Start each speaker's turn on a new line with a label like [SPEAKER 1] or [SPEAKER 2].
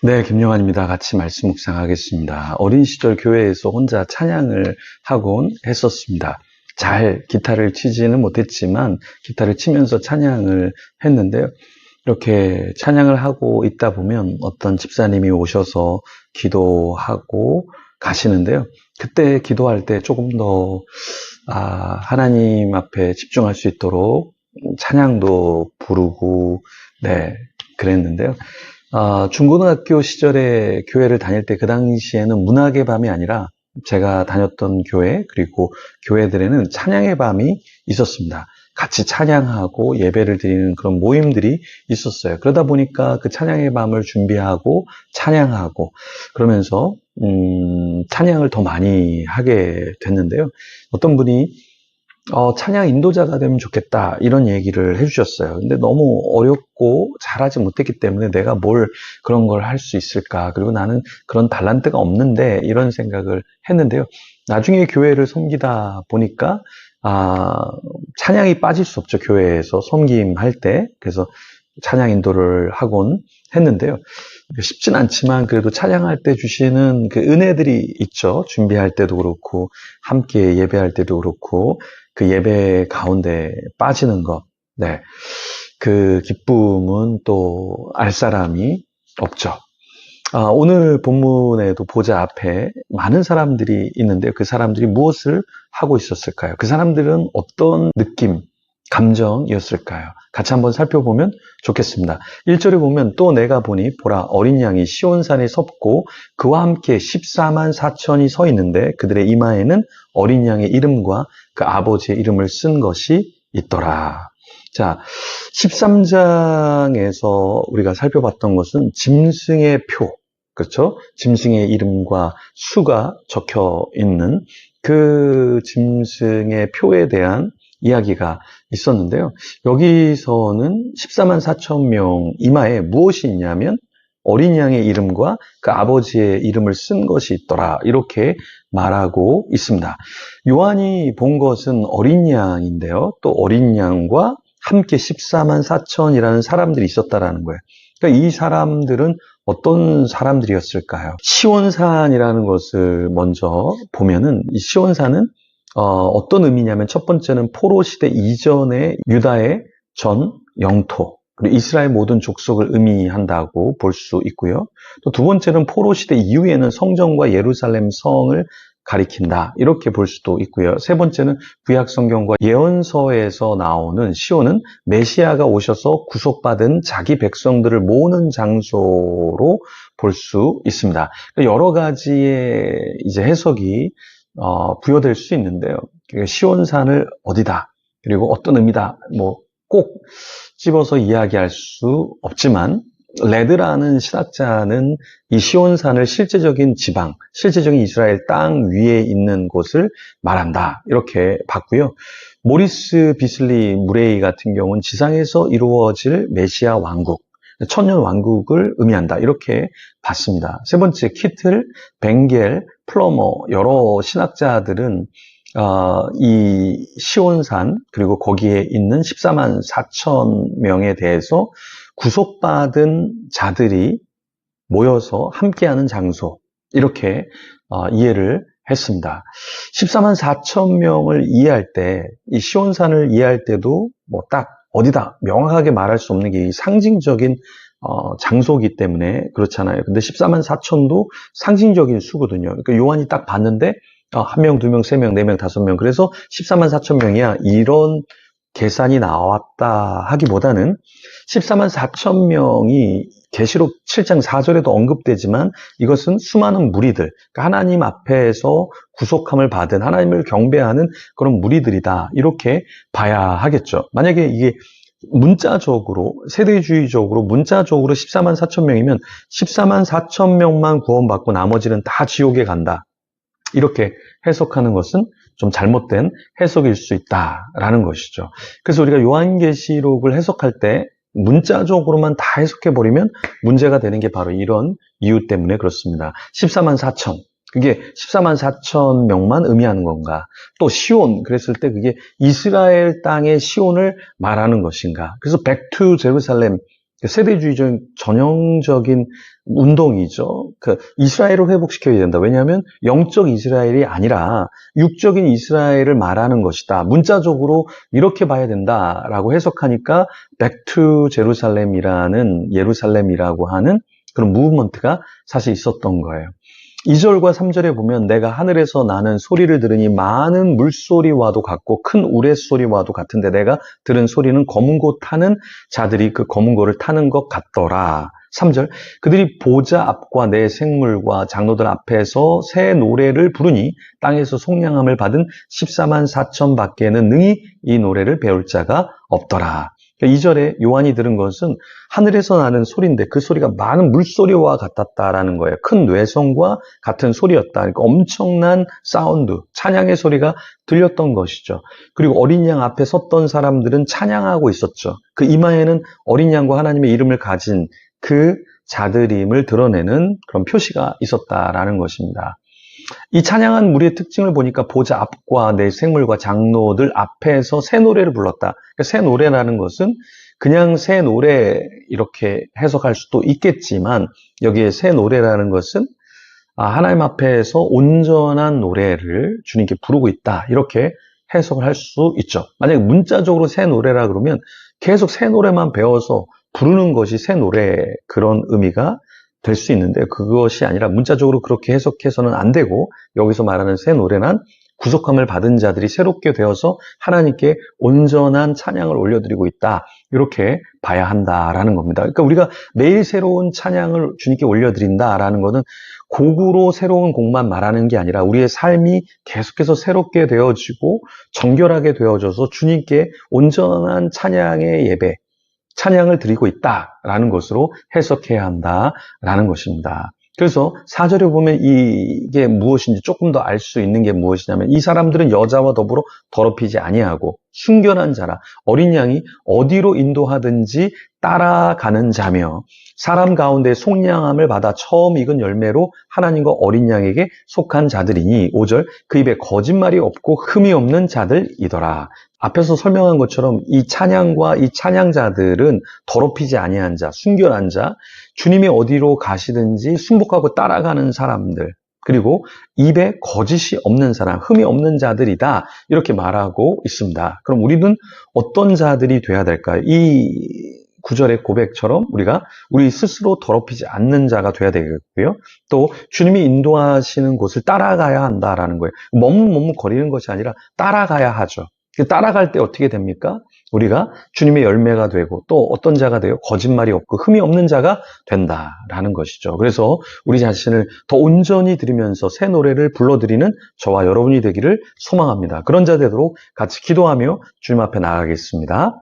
[SPEAKER 1] 네, 김영환입니다. 같이 말씀 묵상하겠습니다. 어린 시절 교회에서 혼자 찬양을 하곤 했었습니다. 잘 기타를 치지는 못했지만 기타를 치면서 찬양을 했는데요. 이렇게 찬양을 하고 있다 보면 어떤 집사님이 오셔서 기도하고 가시는데요. 그때 기도할 때 조금 더 하나님 앞에 집중할 수 있도록 찬양도 부르고 그랬는데요. 중고등학교 시절에 교회를 다닐 때 그 당시에는 문학의 밤이 아니라 제가 다녔던 교회 그리고 교회들에는 찬양의 밤이 있었습니다. 같이 찬양하고 예배를 드리는 그런 모임들이 있었어요. 그러다 보니까 그 찬양의 밤을 준비하고 찬양하고 그러면서 찬양을 더 많이 하게 됐는데요. 어떤 분이 찬양 인도자가 되면 좋겠다 이런 얘기를 해주셨어요. 근데 너무 어렵고 잘하지 못했기 때문에 내가 뭘 그런 걸 할 수 있을까, 그리고 나는 그런 달란트가 없는데 이런 생각을 했는데요. 나중에 교회를 섬기다 보니까 찬양이 빠질 수 없죠. 교회에서 섬김할 때. 그래서 찬양 인도를 하곤 했는데요. 쉽진 않지만 그래도 찬양할 때 주시는 그 은혜들이 있죠. 준비할 때도 그렇고 함께 예배할 때도 그렇고 그 예배 가운데 빠지는 것, 그 기쁨은 또 알 사람이 없죠. 오늘 본문에도 보좌 앞에 많은 사람들이 있는데 그 사람들이 무엇을 하고 있었을까요? 그 사람들은 어떤 느낌, 감정이었을까요? 같이 한번 살펴보면 좋겠습니다. 1절에 보면 또 내가 보니 보라 어린 양이 시온산에 섰고 그와 함께 14만 4천이 서 있는데 그들의 이마에는 어린 양의 이름과 그 아버지의 이름을 쓴 것이 있더라. 자, 13장에서 우리가 살펴봤던 것은 짐승의 표, 그렇죠? 짐승의 이름과 수가 적혀 있는 그 짐승의 표에 대한 이야기가 있었는데요. 여기서는 14만 4천 명 이마에 무엇이 있냐면 어린 양의 이름과 그 아버지의 이름을 쓴 것이 있더라. 이렇게 말하고 있습니다. 요한이 본 것은 어린 양인데요. 또 어린 양과 함께 14만 4천이라는 사람들이 있었다라는 거예요. 그러니까 이 사람들은 어떤 사람들이었을까요? 시온산이라는 것을 먼저 보면은 이 시온산은 어떤 의미냐면 첫 번째는 포로 시대 이전의 유다의 전 영토, 그리고 이스라엘 모든 족속을 의미한다고 볼 수 있고요. 또 두 번째는 포로 시대 이후에는 성전과 예루살렘 성을 가리킨다, 이렇게 볼 수도 있고요. 세 번째는 구약 성경과 예언서에서 나오는 시온은 메시아가 오셔서 구속받은 자기 백성들을 모으는 장소로 볼 수 있습니다. 여러 가지의 이제 해석이 부여될 수 있는데요. 시온산을 어디다, 그리고 어떤 의미다, 꼭 집어서 이야기할 수 없지만 레드라는 신학자는 이 시온산을 실제적인 지방, 실제적인 이스라엘 땅 위에 있는 곳을 말한다, 이렇게 봤고요. 모리스 비슬리 무레이 같은 경우는 지상에서 이루어질 메시아 왕국, 천년 왕국을 의미한다, 이렇게 봤습니다. 세 번째, 키틀, 벵겔, 플러머, 여러 신학자들은 이 시온산 그리고 거기에 있는 14만 4천 명에 대해서 구속받은 자들이 모여서 함께하는 장소, 이렇게 이해를 했습니다. 14만 4천 명을 이해할 때, 이 시온산을 이해할 때도 딱 어디다 명확하게 말할 수 없는 게 상징적인 장소이기 때문에 그렇잖아요. 근데 14만 4천도 상징적인 수거든요. 그러니까 요한이 딱 봤는데 한 명, 두 명, 세 명, 네 명, 다섯 명, 그래서 14만 4천 명이야, 이런 계산이 나왔다 하기보다는 14만 4천 명이 계시록 7장 4절에도 언급되지만 이것은 수많은 무리들, 그러니까 하나님 앞에서 구속함을 받은, 하나님을 경배하는 그런 무리들이다, 이렇게 봐야 하겠죠. 만약에 이게 문자적으로, 세대주의적으로 문자적으로 14만 4천 명이면 14만 4천 명만 구원받고 나머지는 다 지옥에 간다, 이렇게 해석하는 것은 좀 잘못된 해석일 수 있다라는 것이죠. 그래서 우리가 요한계시록을 해석할 때 문자적으로만 다 해석해버리면 문제가 되는 게 바로 이런 이유 때문에 그렇습니다. 14만 4천, 그게 14만 4천 명만 의미하는 건가? 또 시온, 그랬을 때 그게 이스라엘 땅의 시온을 말하는 것인가? 그래서 Back to Jerusalem, 세대주의적인 전형적인 운동이죠. 이스라엘을 회복시켜야 된다. 왜냐하면 영적 이스라엘이 아니라 육적인 이스라엘을 말하는 것이다. 문자적으로 이렇게 봐야 된다라고 해석하니까 백투 제루살렘이라는 예루살렘이라고 하는 그런 무브먼트가 사실 있었던 거예요. 2절과 3절에 보면 내가 하늘에서 나는 소리를 들으니 많은 물소리와도 같고 큰 우레소리와도 같은데 내가 들은 소리는 검은 고 타는 자들이 그 검은 고를 타는 것 같더라. 3절 그들이 보좌 앞과 내 생물과 장로들 앞에서 새 노래를 부르니 땅에서 속량함을 받은 14만 4천 밖에는 능히 이 노래를 배울 자가 없더라. 2절에 요한이 들은 것은 하늘에서 나는 소리인데 그 소리가 많은 물소리와 같았다라는 거예요. 큰 뇌성과 같은 소리였다. 그러니까 엄청난 사운드, 찬양의 소리가 들렸던 것이죠. 그리고 어린 양 앞에 섰던 사람들은 찬양하고 있었죠. 그 이마에는 어린 양과 하나님의 이름을 가진 그 자들임을 드러내는 그런 표시가 있었다라는 것입니다. 이 찬양한 무리의 특징을 보니까 보좌 앞과 내 생물과 장로들 앞에서 새 노래를 불렀다. 그러니까 새 노래라는 것은 그냥 새 노래 이렇게 해석할 수도 있겠지만 여기에 새 노래라는 것은 하나님 앞에서 온전한 노래를 주님께 부르고 있다. 이렇게 해석을 할 수 있죠. 만약에 문자적으로 새 노래라 그러면 계속 새 노래만 배워서 부르는 것이 새 노래 그런 의미가 될 수 있는데 그것이 아니라 문자적으로 그렇게 해석해서는 안 되고 여기서 말하는 새 노래는 구속함을 받은 자들이 새롭게 되어서 하나님께 온전한 찬양을 올려드리고 있다. 이렇게 봐야 한다라는 겁니다. 그러니까 우리가 매일 새로운 찬양을 주님께 올려드린다라는 것은 곡으로 새로운 곡만 말하는 게 아니라 우리의 삶이 계속해서 새롭게 되어지고 정결하게 되어져서 주님께 온전한 찬양의 예배, 찬양을 드리고 있다라는 것으로 해석해야 한다라는 것입니다. 그래서 4절에 보면 이게 무엇인지 조금 더 알 수 있는 게 무엇이냐면 이 사람들은 여자와 더불어 더럽히지 아니하고 순결한 자라 어린 양이 어디로 인도하든지 따라가는 자며 사람 가운데 속량함을 받아 처음 익은 열매로 하나님과 어린 양에게 속한 자들이니 5절 그 입에 거짓말이 없고 흠이 없는 자들이더라. 앞에서 설명한 것처럼 이 찬양과 이 찬양자들은 더럽히지 아니한 자, 순결한 자, 주님이 어디로 가시든지 순복하고 따라가는 사람들, 그리고 입에 거짓이 없는 사람, 흠이 없는 자들이다. 이렇게 말하고 있습니다. 그럼 우리는 어떤 자들이 돼야 될까요? 이 구절의 고백처럼 우리가 우리 스스로 더럽히지 않는 자가 돼야 되겠고요. 또 주님이 인도하시는 곳을 따라가야 한다라는 거예요. 머뭇거리는 것이 아니라 따라가야 하죠. 따라갈 때 어떻게 됩니까? 우리가 주님의 열매가 되고 또 어떤 자가 돼요? 거짓말이 없고 흠이 없는 자가 된다라는 것이죠. 그래서 우리 자신을 더 온전히 드리면서 새 노래를 불러드리는 저와 여러분이 되기를 소망합니다. 그런 자 되도록 같이 기도하며 주님 앞에 나아가겠습니다.